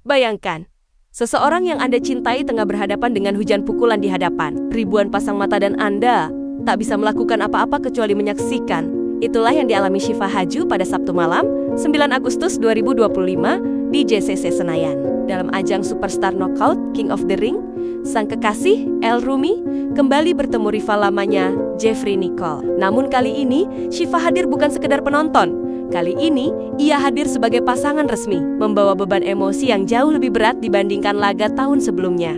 Bayangkan, seseorang yang Anda cintai tengah berhadapan dengan hujan pukulan di hadapan. Ribuan pasang mata dan Anda tak bisa melakukan apa-apa kecuali menyaksikan. Itulah yang dialami Shiva Haju pada Sabtu malam, 9 Agustus 2025 di JCC Senayan. Dalam ajang Superstar Knockout King of the Ring, sang kekasih, El Rumi, kembali bertemu rival lamanya, Jeffrey Nicole. Namun kali ini, Shiva hadir bukan sekedar penonton. Kali ini, ia hadir sebagai pasangan resmi, membawa beban emosi yang jauh lebih berat dibandingkan laga tahun sebelumnya,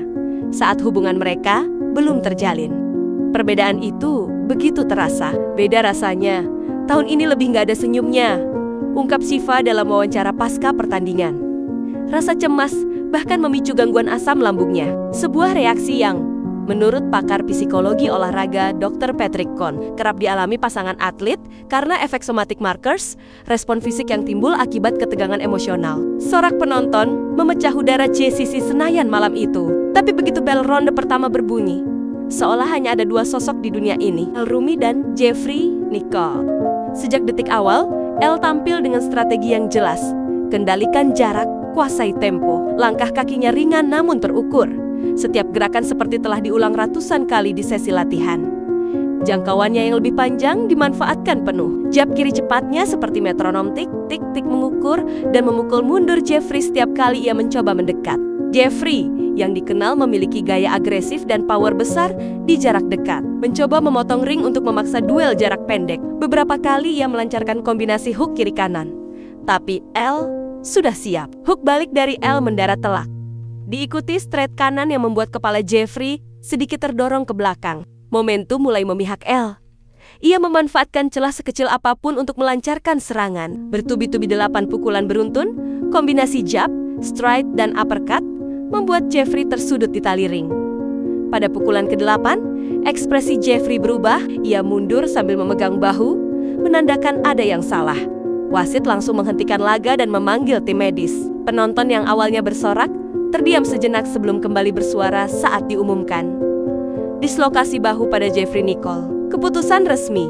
saat hubungan mereka belum terjalin. Perbedaan itu begitu terasa. Beda rasanya, tahun ini lebih nggak ada senyumnya, ungkap Shiva dalam wawancara pasca pertandingan. Rasa cemas bahkan memicu gangguan asam lambungnya. Sebuah reaksi yang, menurut pakar psikologi olahraga Dr. Patrick Kohn, kerap dialami pasangan atlet karena efek somatic markers, respon fisik yang timbul akibat ketegangan emosional. Sorak penonton memecah udara JCC Senayan malam itu. Tapi begitu bel ronde pertama berbunyi, seolah hanya ada dua sosok di dunia ini, El Rumi dan Jeffrey Nicole. Sejak detik awal, El tampil dengan strategi yang jelas, kendalikan jarak, kuasai tempo. Langkah kakinya ringan namun terukur. Setiap gerakan seperti telah diulang ratusan kali di sesi latihan. Jangkauannya yang lebih panjang dimanfaatkan penuh. Jab kiri cepatnya seperti metronom tik-tik-tik mengukur dan memukul mundur Jeffrey setiap kali ia mencoba mendekat. Jeffrey, yang dikenal memiliki gaya agresif dan power besar di jarak dekat, mencoba memotong ring untuk memaksa duel jarak pendek. Beberapa kali ia melancarkan kombinasi hook kiri kanan. Tapi El sudah siap. Hook balik dari El mendarat telak, diikuti straight kanan yang membuat kepala Jeffrey sedikit terdorong ke belakang. Momentum mulai memihak El. Ia memanfaatkan celah sekecil apapun untuk melancarkan serangan. Bertubi-tubi 8 pukulan beruntun, kombinasi jab, straight, dan uppercut membuat Jeffrey tersudut di tali ring. Pada pukulan ke-8, ekspresi Jeffrey berubah. Ia mundur sambil memegang bahu, menandakan ada yang salah. Wasit langsung menghentikan laga dan memanggil tim medis. Penonton yang awalnya bersorak terdiam sejenak sebelum kembali bersuara saat diumumkan dislokasi bahu pada Jeffrey Nicole. Keputusan resmi,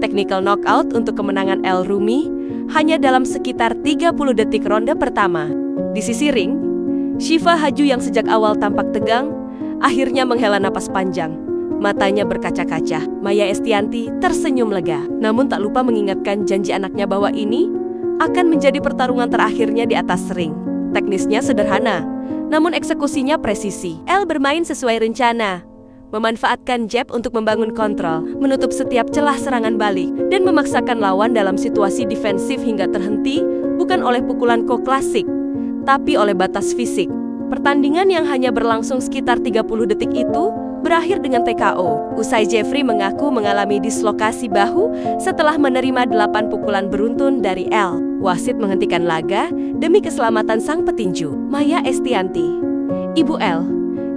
technical knockout untuk kemenangan El Rumi hanya dalam sekitar 30 detik ronde pertama. Di sisi ring, Shiva Haju yang sejak awal tampak tegang, akhirnya menghela napas panjang. Matanya berkaca-kaca. Maya Estianty tersenyum lega, namun tak lupa mengingatkan janji anaknya bahwa ini akan menjadi pertarungan terakhirnya di atas ring. Teknisnya sederhana, namun eksekusinya presisi. El bermain sesuai rencana, memanfaatkan jab untuk membangun kontrol, menutup setiap celah serangan balik, dan memaksakan lawan dalam situasi defensif hingga terhenti, bukan oleh pukulan klasik, tapi oleh batas fisik. Pertandingan yang hanya berlangsung sekitar 30 detik itu berakhir dengan TKO. Usai Jeffrey mengaku mengalami dislokasi bahu setelah menerima 8 pukulan beruntun dari El. Wasit menghentikan laga demi keselamatan sang petinju. Maya Estianty, ibu El,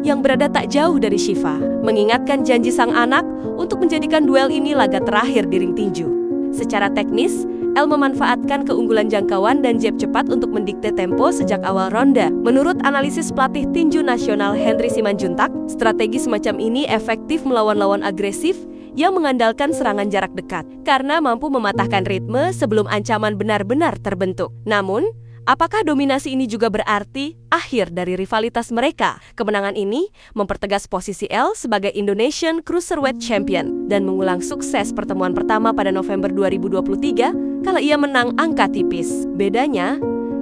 yang berada tak jauh dari Shiva, mengingatkan janji sang anak untuk menjadikan duel ini laga terakhir di ring tinju. Secara teknis, El memanfaatkan keunggulan jangkauan dan jab cepat untuk mendikte tempo sejak awal ronde. Menurut analisis pelatih tinju nasional Henry Simanjuntak, strategi semacam ini efektif melawan lawan agresif yang mengandalkan serangan jarak dekat, karena mampu mematahkan ritme sebelum ancaman benar-benar terbentuk. Namun, apakah dominasi ini juga berarti akhir dari rivalitas mereka? Kemenangan ini mempertegas posisi El sebagai Indonesian Cruiserweight Champion dan mengulang sukses pertemuan pertama pada November 2023 kala ia menang angka tipis. Bedanya,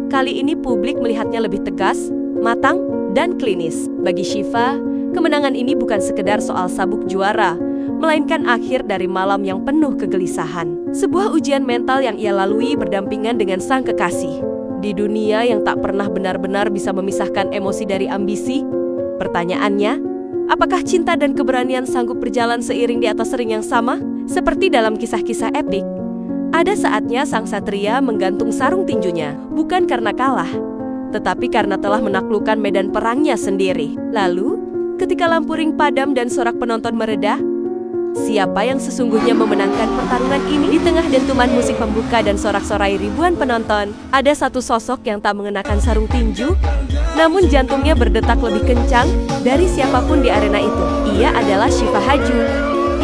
kali ini publik melihatnya lebih tegas, matang, dan klinis. Bagi Shiva, kemenangan ini bukan sekedar soal sabuk juara, melainkan akhir dari malam yang penuh kegelisahan. Sebuah ujian mental yang ia lalui berdampingan dengan sang kekasih. Di dunia yang tak pernah benar-benar bisa memisahkan emosi dari ambisi, pertanyaannya, apakah cinta dan keberanian sanggup berjalan seiring di atas ring yang sama? Seperti dalam kisah-kisah epik, ada saatnya sang satria menggantung sarung tinjunya, bukan karena kalah, tetapi karena telah menaklukkan medan perangnya sendiri. Lalu, ketika lampu ring padam dan sorak penonton mereda, siapa yang sesungguhnya memenangkan pertarungan ini? Di tengah dentuman musik pembuka dan sorak-sorai ribuan penonton, ada satu sosok yang tak mengenakan sarung tinju, namun jantungnya berdetak lebih kencang dari siapapun di arena itu. Ia adalah Shiva Haju.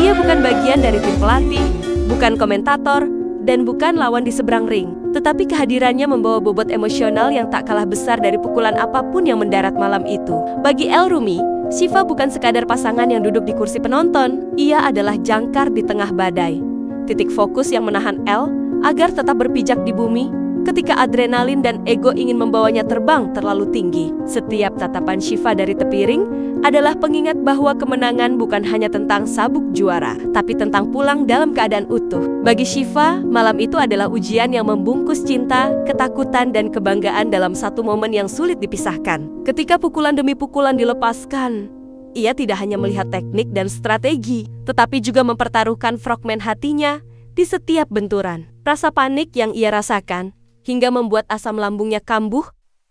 Ia bukan bagian dari tim pelatih, bukan komentator, dan bukan lawan di seberang ring. Tetapi kehadirannya membawa bobot emosional yang tak kalah besar dari pukulan apapun yang mendarat malam itu. Bagi El Rumi, Shiva bukan sekadar pasangan yang duduk di kursi penonton. Ia adalah jangkar di tengah badai. Titik fokus yang menahan El agar tetap berpijak di bumi ketika adrenalin dan ego ingin membawanya terbang terlalu tinggi. Setiap tatapan Shiva dari tepi ring adalah pengingat bahwa kemenangan bukan hanya tentang sabuk juara, tapi tentang pulang dalam keadaan utuh. Bagi Shiva, malam itu adalah ujian yang membungkus cinta, ketakutan, dan kebanggaan dalam satu momen yang sulit dipisahkan. Ketika pukulan demi pukulan dilepaskan, ia tidak hanya melihat teknik dan strategi, tetapi juga mempertaruhkan fragmen hatinya di setiap benturan. Rasa panik yang ia rasakan hingga membuat asam lambungnya kambuh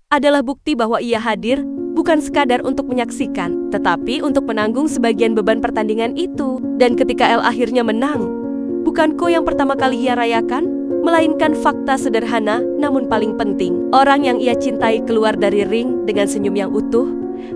adalah bukti bahwa ia hadir bukan sekadar untuk menyaksikan, tetapi untuk menanggung sebagian beban pertandingan itu. Dan ketika El akhirnya menang, bukan yang pertama kali ia rayakan, melainkan fakta sederhana namun paling penting. Orang yang ia cintai keluar dari ring dengan senyum yang utuh,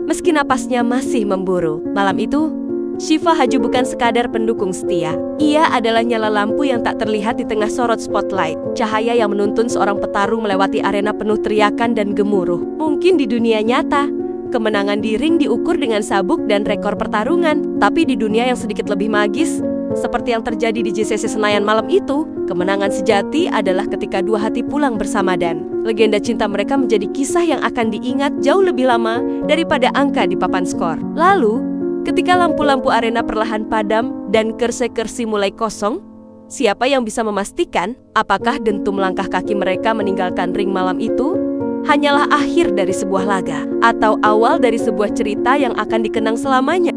meski napasnya masih memburu. Malam itu, Shiva Haju bukan sekadar pendukung setia. Ia adalah nyala lampu yang tak terlihat di tengah sorot spotlight. Cahaya yang menuntun seorang petarung melewati arena penuh teriakan dan gemuruh. Mungkin di dunia nyata, kemenangan di ring diukur dengan sabuk dan rekor pertarungan. Tapi di dunia yang sedikit lebih magis, seperti yang terjadi di JCC Senayan malam itu, kemenangan sejati adalah ketika dua hati pulang bersama dan legenda cinta mereka menjadi kisah yang akan diingat jauh lebih lama daripada angka di papan skor. Lalu, ketika lampu-lampu arena perlahan padam dan kursi-kursi mulai kosong, siapa yang bisa memastikan apakah dentum langkah kaki mereka meninggalkan ring malam itu hanyalah akhir dari sebuah laga atau awal dari sebuah cerita yang akan dikenang selamanya?